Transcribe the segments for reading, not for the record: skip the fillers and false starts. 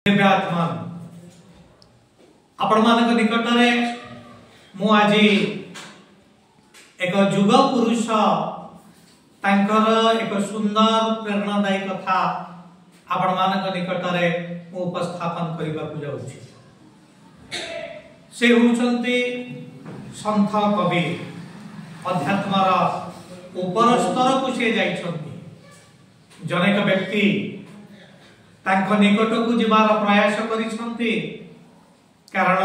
आत्मान आपण मान निकट में मु आज एक जुग पुरुष तांकर एक सुंदर प्रेरणादायी कथा आपण मान निकट में मु उपस्थापन करने को जाऊँ। से होचंती संत कवि अध्यात्मर ऊपर स्तर को से जाइछंती। जनेक व्यक्ति तांको निकट को जीवार प्रयास करिछंती कारण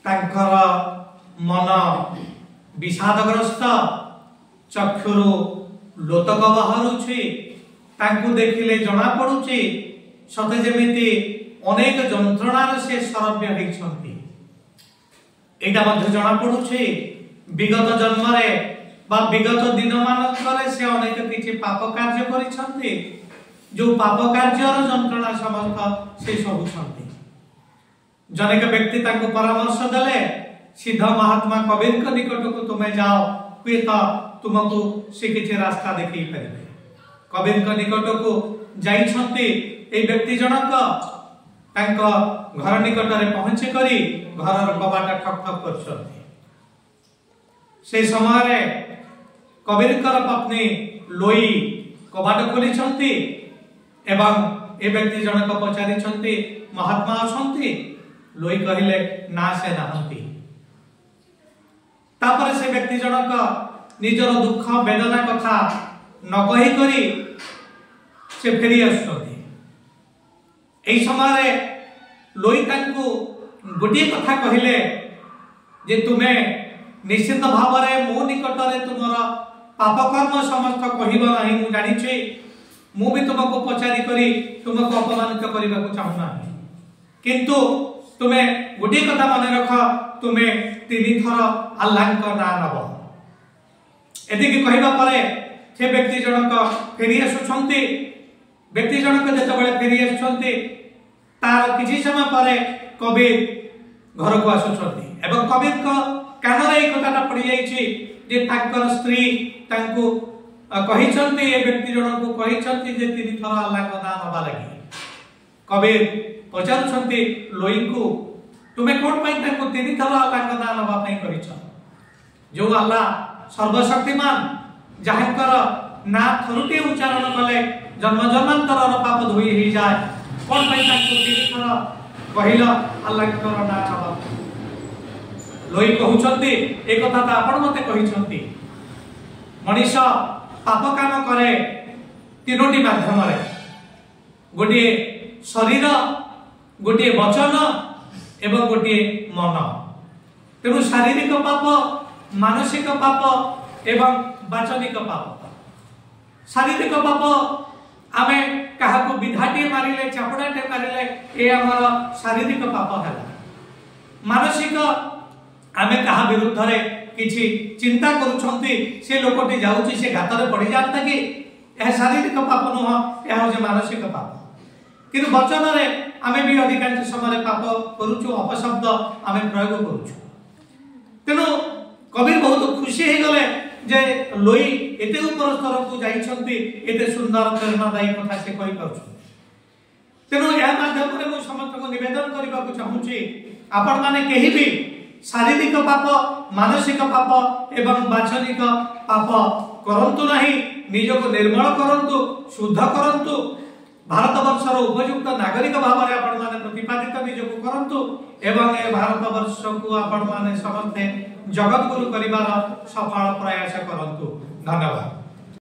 तांकर मन विषादग्रस्त चक्षुरु लोतक बाहरुछि तांको देखिले जना पडुछि सते जेमिति अनेक जंत्रणार से सरव्य होइछंती। एटा मध्ये जना पडुछि विगत जन्म रे बा विगत दिन मानकरे से अनेक किछि पाप कार्य करिछंती जो पाप कार्यर जंत्रणा समस्त से सब छंती। जनेक व्यक्ति तांको परामर्श देले सीधा महात्मा कबीर को निकट को तुमे जाओ हुए तो तुमको से किछि रास्ता देखि परिबे। कबीर को निकट को जाई छंती ए व्यक्ति जनक तांको घर निकट रे पहुंची करी घर कबाट ठक ठक करछंती। से समय रे कबीर कर पत्नी लोई कबाट खोली छंती एवं ए व्यक्ति जनक पचारि छंती महात्मा अछंती। लोई कहिले ना से नाहंती। तापर से व्यक्ति जनक निजर दुख वेदना कथा न कहि करी से फेरी आछंती। एई समय रे लोई तांको गोटे कथा कहिले जे तुमे निश्चित भाव रे मो निकट रे तुमर पाप कर्म समस्त कहिबा नाही मु जानि छी। मु भी तुमको पचारि करी तुमको अपमानित करबा को चाहू नाही किंतु तुमे गोटे कथा मन रख तुमे तीन थर अल्लाह को नाम नब। एदिके कहिबा परे से व्यक्ति जनक फेरी आछंती। व्यक्ति जनक जते बेले फेरी आछंती तार किछि समय परे कबीर घर को आछंती एवं कबीर को कान रे एक कथा पड़ी जाईछि जे ताकर स्त्री तांको कहिछंती ए व्यक्ति जनक को कहिछंती जे तीन थर अल्लाह को नाम नबा लागि। कबीर पचारुछंती लोई को तुमे कोन पई तांको तीन थर अल्लाह को नाम नबा पई कहिछ। जो अल्लाह सर्वशक्तिमान जाहकर ना थरुटी उच्चारण कले जन्म जन्मांतर पाप धोई ही जाय कोन पई तांको तीन थर कहिला अल्लाह को नाम नबा। लोई कहउछंती ए कथा त आपण मते कहिछंती मनीष पाप काम करे तीनोटी माध्यम रे गोटे शरीर गोटे वचन एवं गोटे मन। तेणु शारीरिक पाप मानसिक पाप एवं वाचनिक पाप। शारीरिक पाप आमे काहाको विधाटे मारिले चापड़ाटे मारिले ए हमर शारीरिक पाप हैला। मानसिक आमे कहा विरुद्ध रे किछि चिंता करूछंती से लोकटी जाउची से घात रे पड़ी जाता कि यह शारीरिक पाप नुह यह हो मानसिक पाप। किंतु वचन रे आमे भी अधिकांश समय पाप करूछु अपशब्द आमे प्रयोग करूछु। तेनु कबीर बहुत खुशी हे गले जे लोई एते ऊपर स्तर को जाइछंती एते सुंदर प्रेरणादायी कथा से कहि पाछु। तेनु या माध्यम रे मु समस्त को निवेदन करबा को चाहूची आपण माने केही भी शारीरिक पाप मानसिक पाप एवं वाचनिक पाप करंतु नहीं। निज को निर्मल करंतु शुद्ध करंतु भारत वर्षर उपयुक्त नागरिक भाव में आपण माने प्रतिपादित निज को करंतु एवं ए भारत वर्ष को आपण माने समस्त जगत गुरु करिवार सफल प्रयास करंतु। धन्यवाद।